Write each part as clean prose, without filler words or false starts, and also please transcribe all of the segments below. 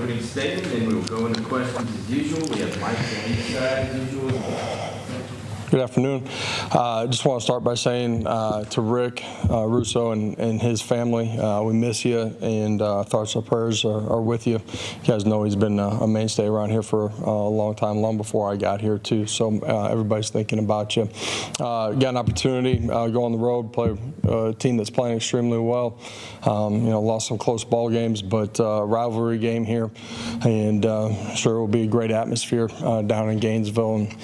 opening statement, and we will go into questions as usual. We have mics on each side as usual. Good afternoon. I just want to start by saying to Rick Russo and his family, we miss you, and thoughts and prayers are with you. You guys know he's been a mainstay around here for a long time, long before I got here too. So everybody's thinking about you. Got an opportunity, go on the road, play a team that's playing extremely well. Lost some close ball games, but rivalry game here, and sure it will be a great atmosphere down in Gainesville. And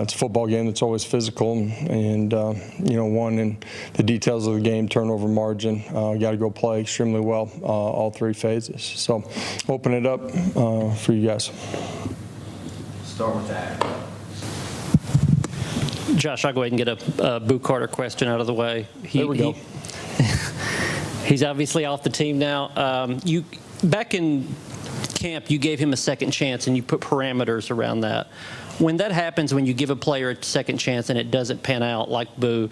it's a football game. It's always physical and one in the details of the game, turnover margin. Got to go play extremely well all three phases. So open it up for you guys. Start with that. Josh, I'll go ahead and get a Boo Carter question out of the way. There we go. He's obviously off the team now. You back in camp, you gave him a second chance and you put parameters around that. When that happens, when you give a player a second chance and it doesn't pan out like Boo,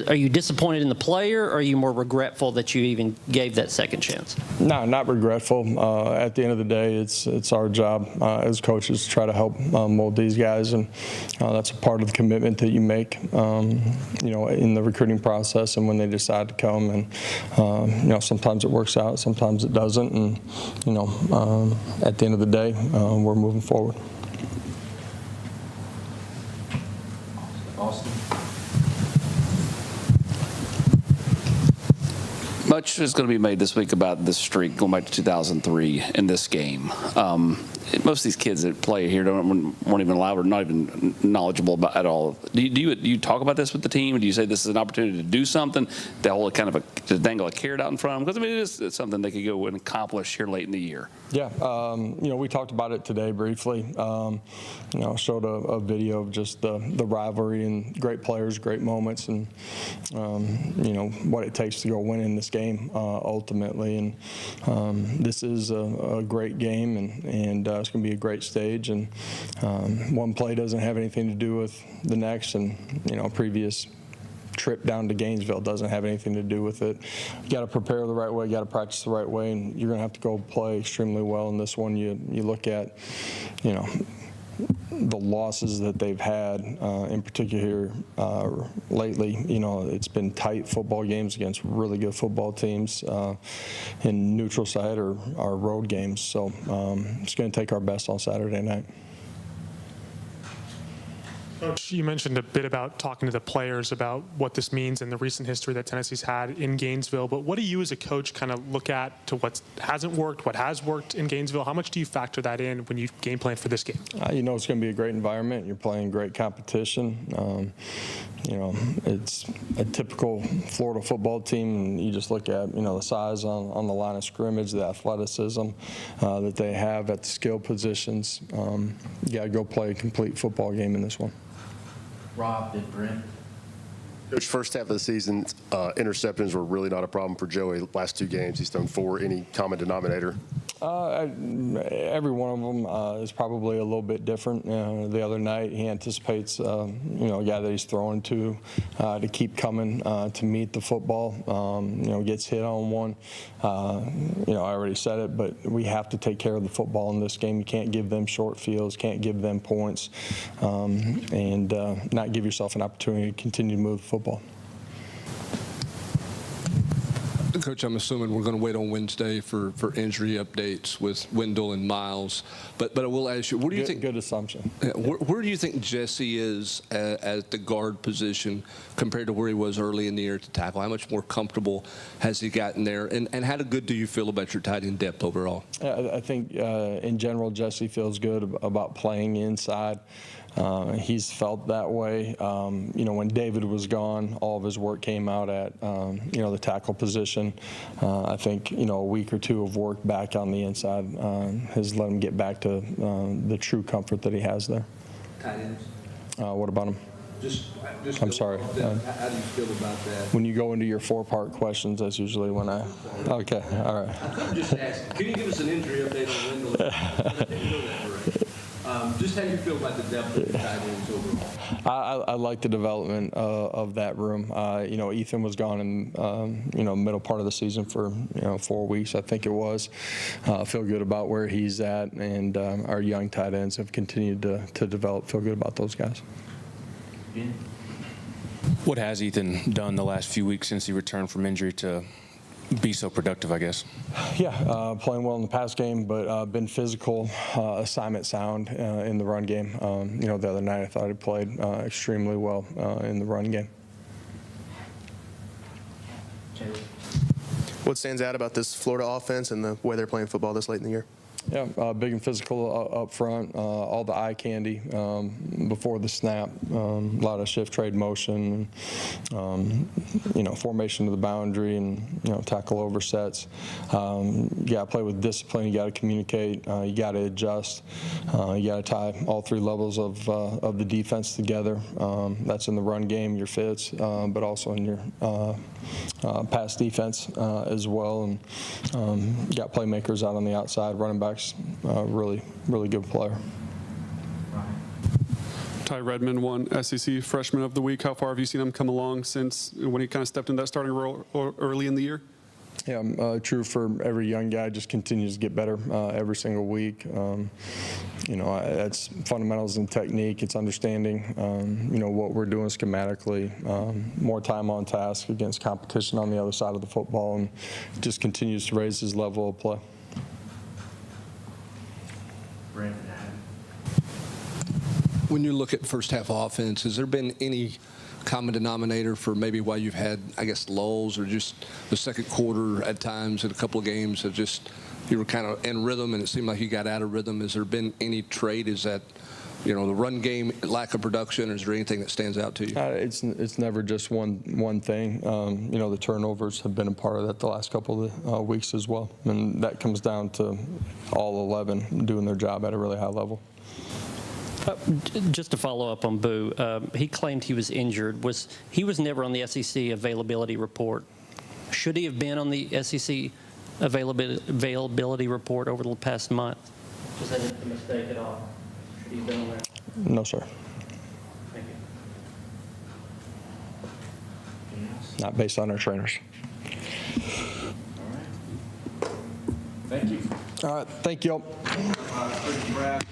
are you disappointed in the player, or are you more regretful that you even gave that second chance? No, not regretful. At the end of the day, it's our job as coaches to try to help mold these guys, and that's a part of the commitment that you make, in the recruiting process and when they decide to come. And sometimes it works out, sometimes it doesn't, and at the end of the day, we're moving forward. Austin. Much is going to be made this week about this streak going back to 2003 in this game. Most of these kids that play here weren't even allowed or not even knowledgeable about at all. Do you talk about this with the team? Do you say this is an opportunity to do something, to hold to dangle a carrot out in front of them? Because it's something they could go and accomplish here late in the year. Yeah, we talked about it today briefly. Showed a video of just the rivalry and great players, great moments, and what it takes to go win in this game ultimately. And this is a great game, and it's going to be a great stage. And one play doesn't have anything to do with the next, and previous trip down to Gainesville doesn't have anything to do with it. You got to prepare the right way, you got to practice the right way, and you're going to have to go play extremely well in this one. You look at, the losses that they've had, in particular here lately. It's been tight football games against really good football teams in neutral site or road games. So it's going to take our best on Saturday night. Coach, you mentioned a bit about talking to the players about what this means and the recent history that Tennessee's had in Gainesville, but what do you as a coach kind of look at to what hasn't worked, what has worked in Gainesville? How much do you factor that in when you game plan for this game? It's going to be a great environment. You're playing great competition. It's a typical Florida football team, and you just look at, the size on the line of scrimmage, the athleticism that they have at the skill positions. You got to go play a complete football game in this one. Rob, did Brent? Coach, first half of the season, interceptions were really not a problem for Joey. Last two games, he's thrown 4. Any common denominator? Every one of them is probably a little bit different. The other night, he anticipates, a guy that he's throwing to keep coming to meet the football. Gets hit on one. I already said it, but we have to take care of the football in this game. You can't give them short fields, can't give them points, and not give yourself an opportunity to continue to move the football. Coach, I'm assuming we're going to wait on Wednesday for injury updates with Wendell and Miles. But I will ask you, where do you think? Good assumption. Where do you think Jesse is at the guard position compared to where he was early in the year to tackle? How much more comfortable has he gotten there? And how good do you feel about your tight end depth overall? I think in general, Jesse feels good about playing inside. He's felt that way. When David was gone, all of his work came out at, the tackle position. I think, a week or two of work back on the inside has let him get back to the true comfort that he has there. Tight ends? What about him? I'm sorry. How do you feel about that? When you go into your 4-part questions, that's usually when I. Okay, all right. I'm just asking. Can you give us an injury update on Wendell? Just how you feel about the depth of the tight ends overall? I like the development of that room. Ethan was gone in middle part of the season for 4 weeks, I think it was. Feel good about where he's at, and our young tight ends have continued to develop. Feel good about those guys. What has Ethan done the last few weeks since he returned from injury to be so productive, I guess? Yeah, playing well in the pass game, but been physical, assignment sound in the run game. The other night I thought he played extremely well in the run game. What stands out about this Florida offense and the way they're playing football this late in the year? Yeah, big and physical up front, all the eye candy before the snap, a lot of shift trade motion, formation to the boundary, and tackle over sets. You got to play with discipline. You got to communicate. You got to adjust. You got to tie all three levels of the defense together. That's in the run game, your fits, but also in your pass defense as well. And you got playmakers out on the outside, running backs. Really good player. Ty Redmond won SEC Freshman of the Week. How far have you seen him come along since when he kind of stepped in that starting role early in the year? Yeah, true for every young guy. Just continues to get better every single week. It's fundamentals and technique. It's understanding, what we're doing schematically. More time on task against competition on the other side of the football, and just continues to raise his level of play. When you look at first half offense, has there been any common denominator for maybe why you've had, I guess, lulls, or just the second quarter at times in a couple of games of just you were kind of in rhythm and it seemed like you got out of rhythm? Has there been any trait? Is that the run game, lack of production, or is there anything that stands out to you? It's never just one thing. The turnovers have been a part of that the last couple of weeks as well, and that comes down to all 11 doing their job at a really high level. Just to follow up on Boo, he claimed he was injured. He was never on the SEC availability report. Should he have been on the SEC availability report over the past month? Was that a mistake at all? Should he have been on there? No, sir. Thank you. Not based on our trainers. Thank you. All right. Thank you all. Chris Brad.